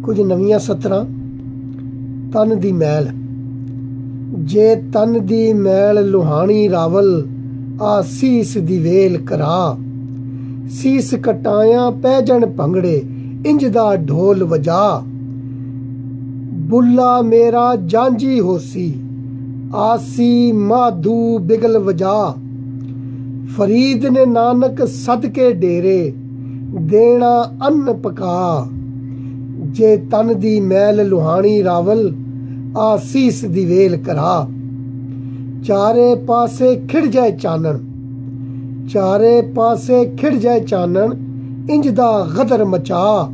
ਕੁਝ ਨਵੀਆਂ ਸਤਰਾਂ। ਤਨ ਦੀ ਮੈਲ। ਜੇ ਤਨ ਦੀ ਮੈਲ ਲੁਹਾਣੀ ਰਾਵਲ, ਆ ਸੀਸ ਦੀ ਵੇਲ ਕਰਾ। ਸੀਸ ਕਟਾਇਆ ਪੈ ਜਣ ਭੰਗੜੇ, ਇੰਜ ਦਾ ਢੋਲ ਵਜਾ। ਬੁੱਲਾ ਮੇਰਾ ਜਾਂਝੀ ਹੋਸੀ, ਆਸੀ ਮਾਧੂ ਬਿਗਲ ਵਜਾ। ਫਰੀਦ ਨੇ ਨਾਨਕ ਸਦਕੇ ਡੇਰੇ, ਦੇਣਾ ਅੰਨ ਪਕਾ। ਜੇ ਤਨ ਦੀ ਮੈਲ ਲੁਹਾਣੀ ਰਾਵਲ, ਆ ਸੀਸ ਦੀ ਵੇਲ ਕਰਾ। ਚਾਰੇ ਪਾਸੇ ਖਿੜ ਜਾਏ ਚਾਨਣ, ਚਾਰੇ ਪਾਸੇ ਖਿੜ ਜਾਏ ਚਾਨਣ, ਇੰਜ ਦਾ ਗਦਰ ਮਚਾ।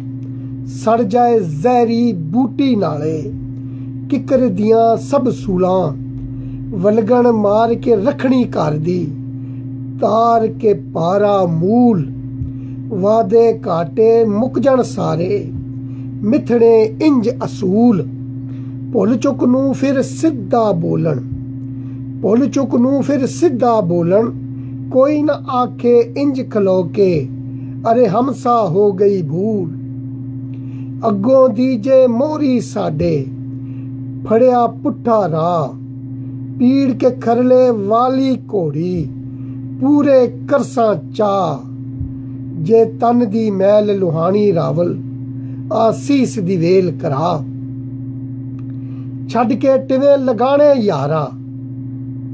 ਸੜ ਜਾਏ ਜ਼ਹਿਰੀ ਬੂਟੀ ਨਾਲੇ, ਕਿੱਕਰ ਦੀਆਂ ਸਭ ਸੂਲਾਂ। ਵਲਗਣ ਮਾਰ ਕੇ ਰੱਖਣੀ ਘਰ ਦੀ, ਤਾਰ ਕੇ ਪਾਰਾ ਮੂਲ। ਵਾਦੇ ਘਾਟੇ ਮੁੱਕ ਜਾਣ ਸਾਰੇ, ਮਿੱਥੜੇ ਇੰਜ ਅਸੂਲ। ਭੁੱਲ ਚੁੱਕ ਨੂੰ ਫਿਰ ਸਿੱਧਾ ਬੋਲਣ, ਭੁੱਲ ਚੁੱਕ ਨੂੰ ਫਿਰ ਸਿੱਧਾ ਬੋਲਣ। ਕੋਈ ਨਾ ਆਖੇ ਇੰਜ ਖਲੋ ਕੇ, ਅਰੇ ਹਮਸਾ ਹੋ ਗਈ ਭੂਲ। ਅੱਗੋਂ ਦੀ ਜੇ ਮੋਹਰੀ ਸਾਡੇ, ਫੜਿਆ ਪੁੱਠਾ ਰਾਹ। ਪੀੜ ਕੇ ਖਰਲੇ ਵਾਲੀ ਘੋੜੀ, ਪੂਰੇ ਕਰਸਾਂ ਚਾਹ। ਜੇ ਤਨ ਦੀ ਮੈਲ ਲੁਹਾਣੀ ਰਾਵਲ, ਆ ਸੀਸ ਦੀ ਵੇਲ ਕਰਾ। ਛੱਡ ਕੇ ਟਿਵੇਂ ਲਗਾਣੇ ਯਾਰਾ,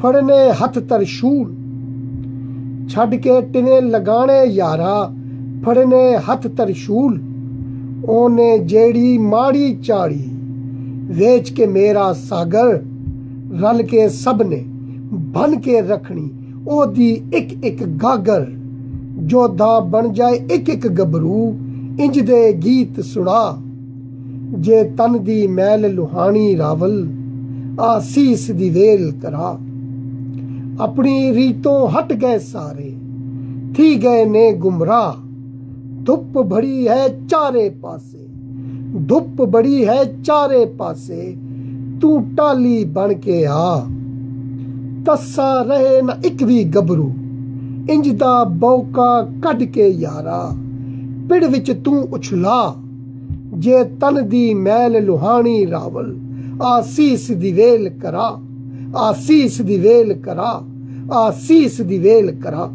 ਫੜਨੇ ਹੱਥ ਤਰਸ਼ੂਲ। ਛੱਡ ਕੇ ਟਿਵੇਂ ਲਗਾਣੇ ਯਾਰਾ, ਫੜਨੇ ਹੱਥ ਤਰਸ਼ੂਲ। ਉਹਨੇ ਜਿਹੜੀ ਮਾੜੀ ਚਾੜੀ, ਵੇਚ ਕੇ ਮੇਰਾ ਸਾਗਰ। ਰਲ ਕੇ ਸਭ ਨੇ ਬਨ ਕੇ ਰੱਖਣੀ, ਉਹਦੀ ਇੱਕ ਇੱਕ ਗਾਗਰ। ਜੋਧਾ ਬਣ ਜਾਏ ਇੱਕ ਇੱਕ ਗੱਭਰੂ, ਇੰਜ ਦੇ ਗੀਤ ਸੁਣਾ। ਜੇ ਤਨ ਦੀ ਮੈਲ ਲੁਹਾਣੀ ਰਾਵਲ, ਆ ਸੀਸ ਦੀ ਵੇਲ ਕਰਾ। ਆਪਣੀ ਰੀਤੋਂ ਹਟ ਗਏ ਸਾਰੇ, ਥੀ ਗਏ ਨੇ ਗੁਮਰਾਹ। ਧੁੱਪ ਬੜੀ ਹੈ ਚਾਰੇ ਪਾਸੇ, ਧੁੱਪ ਬੜੀ ਹੈ ਚਾਰੇ ਪਾਸੇ। ਤੂੰ ਟਾਲੀ ਬਣ ਕੇ ਆ। ਤੱਸਾ ਰਹੇ ਨਾ ਇੱਕ ਵੀ ਗੱਭਰੂ, ਇੰਜ ਦਾ ਬੌਕਾ ਕੱਢ ਕੇ ਯਾਰਾ। ਪਿੜ ਵਿੱਚ ਤੂੰ ਉਛਲਾ। ਜੇ ਤਨ ਦੀ ਮੈਲ ਲੁਹਾਣੀ ਰਾਵਲ, ਆ ਸੀਸ ਦੀ ਵੇਲ ਕਰਾ। ਆ ਸੀਸ ਦੀ ਵੇਲ ਕਰਾ। ਆ ਸੀਸ ਦੀ ਵੇਲ ਕਰਾ।